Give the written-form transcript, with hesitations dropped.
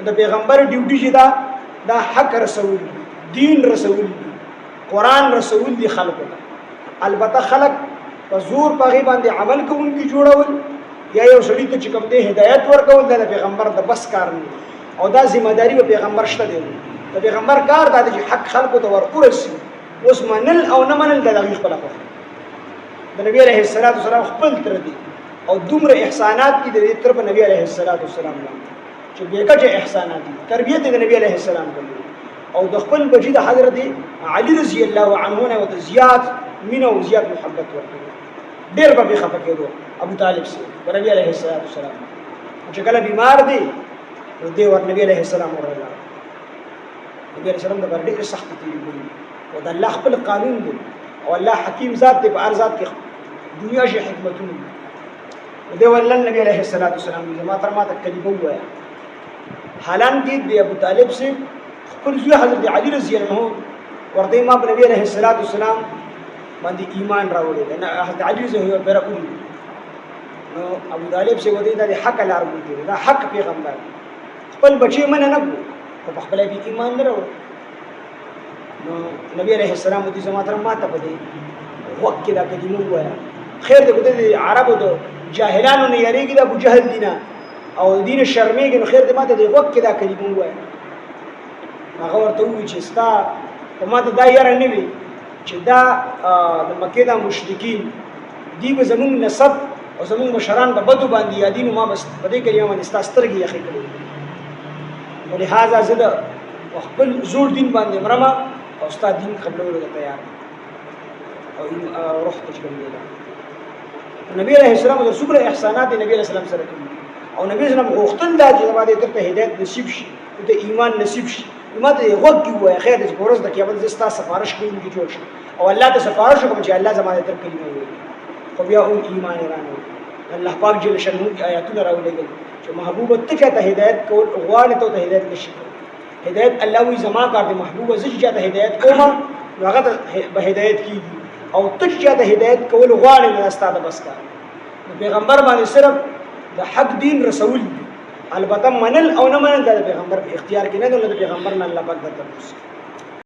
د پیغمبر ډیوټي چې دا حق رسول دین رسول قرآن رسول دي خلقو ته البته خلق په زور پغی باندې عمل کوونکی جوړول یا یو سړي ته چې کوم دی هدایت ورکول د پیغمبر د بس کار نه او دا ذمہ داری به پیغمبر شته دی د پیغمبر کار دا چې حق خلقو ته ورکورسي اوس منل او نه منل د دغه خپل خو د نبی عليه الصلاه والسلام خپل تر دي او دومره احسانات دي د طرف نبی عليه الصلاه والسلام چې بیکجه احسانات دي تربیت د نبی عليه السلام او د خپل بچی د حضرت علي رضی الله عنه نه او زیات مینه او زیات محبت ورکړي ډېر به خفه کېدو ابو طالب سي نبی عليه الصلاه والسلام چې کله بیمار دی نو دی ور نبی عليه السلام ورغلا نبی عليه السلام د ډېر سخت دي او د الله خپل قانون دی او الله حکیم ذات دی په ارزات کې دنیا شي حکمتونه دی ولل نبی عليه الصلاه والسلام ما تر ما تکلیبو وایا حالان کې دی ابو طالب سي خپل زوی حضرت علي رضی الله عنه ورته ما په نبی عليه الصلاه والسلام باندې ایمان راوړل نه حضرت علي زه یو برکو نو ابو طالب سي ودی د حق لار ګوري دا حق پیغمبر خپل بچي من نه کو په خپل به ایمان نه راوړ نو نبی عليه السلام دې زما تر ما ته پدې وخت کې دا کلمه وایا خیر دې د عربو د جاهلانو نه یریږي د ابو جهل دینه او دین شرمېږي نو خیر دې ما ته د وخت کې دا کلمه وایا هغه ورته وی چې ستا په ما ته دا یاره نه وي چې دا د مکې د مشرکین دی به زمونږ نسب او زمونږ مشران په بدو باندې یادینو ما بس په دې کې یو ستا سترګې یخې کړې ولهذا زه د خپل زوړ دین باندې مرمه او ستا دین قبلولو ته تیار او روح ته چکم نبی علیه السلام د څومره احسانات نبی علیه السلام سره کوي او نبی اسلام غوښتل دا چې باندې ته هدایت نصیب شي ته ایمان نصیب شي ماته وګ وای خیر دې ورځ د قیامت زستا سفارش کوم کی جوړ شي او الله ته سفارش کوم چې الله زمانه تر کلمه وي خو بیا هم ایمان رانه الله پاک جل شانه آیاتونه راولېږي چې محبوب ته چاته هدایت کول غواړي ته هدایت نشي هدایت الله وی زما کار دې محبوب زه چاته هدایت کوم هغه به هدایت کیږي او ته چاته هدایت کول غواړي نه ستاسو بس کار پیغمبر باندې صرف د حق دین رسول البته منل او نه منل د پیغمبر په اختیار کې نه د پیغمبر نه الله پاک درته